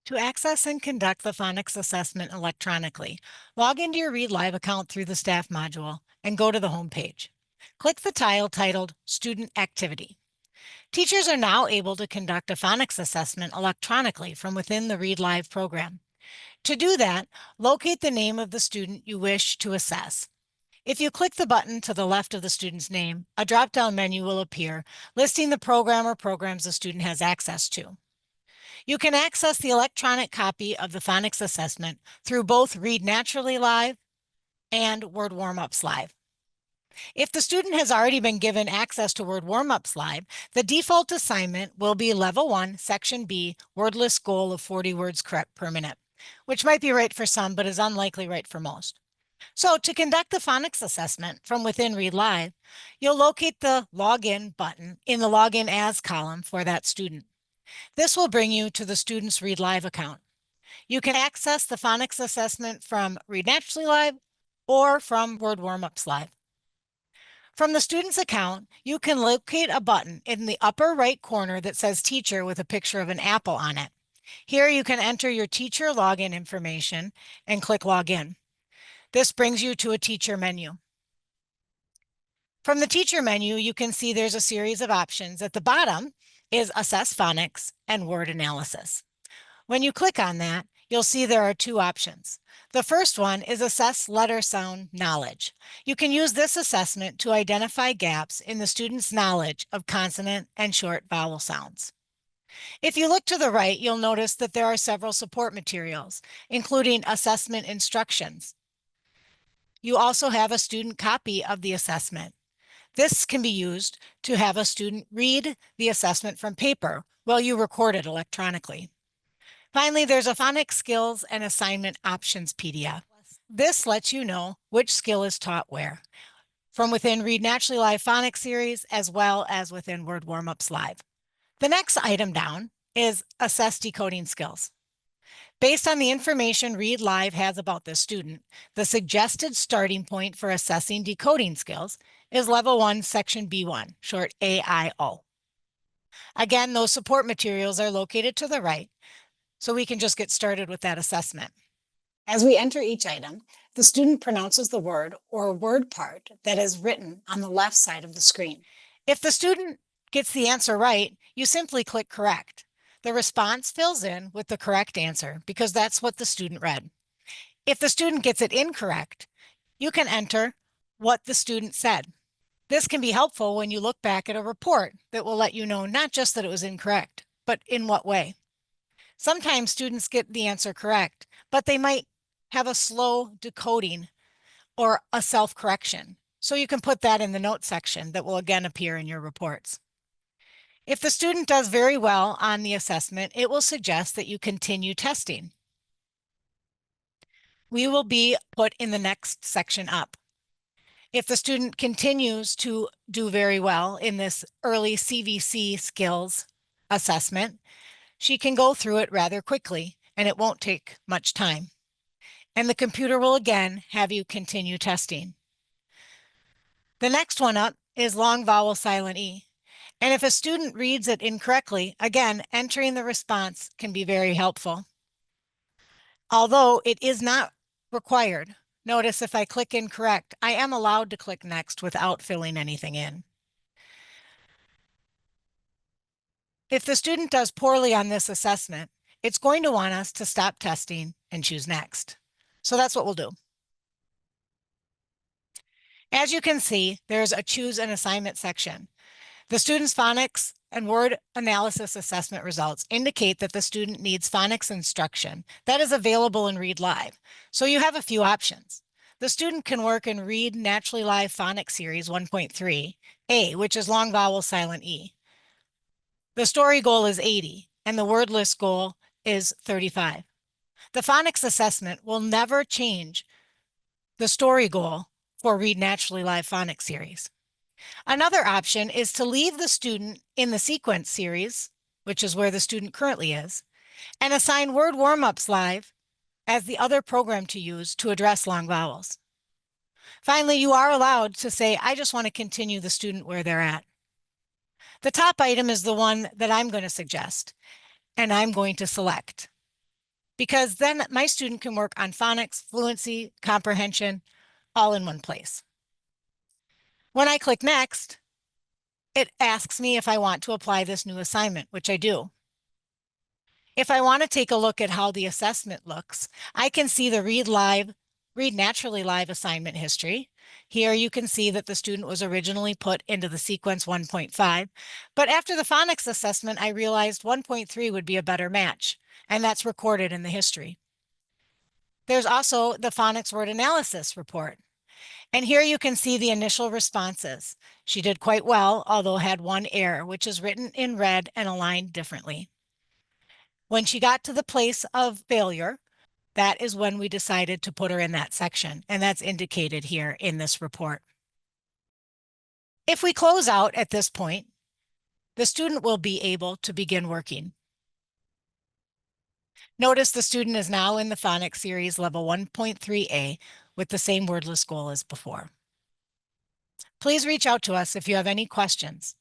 To access and conduct the phonics assessment electronically, log into your Read Live account through the staff module and go to the home page. Click the tile titled Student Activity. Teachers are now able to conduct a phonics assessment electronically from within the Read Live program. To do that, locate the name of the student you wish to assess. If you click the button to the left of the student's name, a drop-down menu will appear listing the program or programs the student has access to. You can access the electronic copy of the phonics assessment through both Read Naturally Live and Word Warm-Ups Live. If the student has already been given access to Word Warm-Ups Live, the default assignment will be Level 1, Section B, wordless goal of 40 words correct per minute, which might be right for some, but is unlikely right for most. So to conduct the phonics assessment from within Read Live, you'll locate the Login button in the Login As column for that student. This will bring you to the student's Read Live account. You can access the phonics assessment from Read Naturally Live or from Word Warm-Ups Live. From the student's account, you can locate a button in the upper right corner that says Teacher with a picture of an apple on it. Here you can enter your teacher login information and click Login. This brings you to a teacher menu. From the teacher menu, you can see there's a series of options. At the bottom is Assess Phonics and Word Analysis. When you click on that, you'll see there are two options. The first one is Assess Letter Sound Knowledge. You can use this assessment to identify gaps in the student's knowledge of consonant and short vowel sounds. If you look to the right, you'll notice that there are several support materials, including assessment instructions. You also have a student copy of the assessment. This can be used to have a student read the assessment from paper while you record it electronically. Finally, there's a phonics skills and assignment options PDF. This lets you know which skill is taught where, from within Read Naturally Live Phonics series, as well as within Word Warm-Ups Live. The next item down is Assess Decoding Skills. Based on the information Read Live has about this student, the suggested starting point for assessing decoding skills is Level 1, Section B1, short AIO. Again, those support materials are located to the right, so we can just get started with that assessment. As we enter each item, the student pronounces the word or word part that is written on the left side of the screen. If the student gets the answer right, you simply click Correct. The response fills in with the correct answer because that's what the student read. If the student gets it incorrect, you can enter what the student said. This can be helpful when you look back at a report that will let you know not just that it was incorrect, but in what way. Sometimes students get the answer correct, but they might have a slow decoding or a self-correction. So you can put that in the notes section that will again appear in your reports. If the student does very well on the assessment, it will suggest that you continue testing. We will be put in the next section up. If the student continues to do very well in this early CVC skills assessment, she can go through it rather quickly and it won't take much time. And the computer will again have you continue testing. The next one up is long vowel silent E. And if a student reads it incorrectly, again, entering the response can be very helpful. Although it is not required. Notice if I click incorrect, I am allowed to click next without filling anything in. If the student does poorly on this assessment, it's going to want us to stop testing and choose next. So that's what we'll do. As you can see, there's a Choose an Assignment section. The student's phonics and word analysis assessment results indicate that the student needs phonics instruction that is available in Read Live. So you have a few options. The student can work in Read Naturally Live Phonics Series 1.3, A, which is long vowel silent E. The story goal is 80, and the word list goal is 35. The phonics assessment will never change the story goal for Read Naturally Live Phonics Series. Another option is to leave the student in the sequence series, which is where the student currently is, and assign Word Warm-Ups Live as the other program to use to address long vowels. Finally, you are allowed to say, I just want to continue the student where they're at. The top item is the one that I'm going to suggest, and I'm going to select. because then my student can work on phonics, fluency, comprehension, all in one place. When I click Next, it asks me if I want to apply this new assignment, which I do. If I want to take a look at how the assessment looks, I can see the Read Naturally Live assignment history. Here you can see that the student was originally put into the sequence 1.5, but after the phonics assessment, I realized 1.3 would be a better match, and that's recorded in the history. There's also the phonics word analysis report. And here you can see the initial responses. She did quite well, although had one error, which is written in red and aligned differently. When she got to the place of failure, that is when we decided to put her in that section, and that's indicated here in this report. If we close out at this point, the student will be able to begin working. Notice the student is now in the phonics series level 1.3a with the same wordless goal as before. Please reach out to us if you have any questions.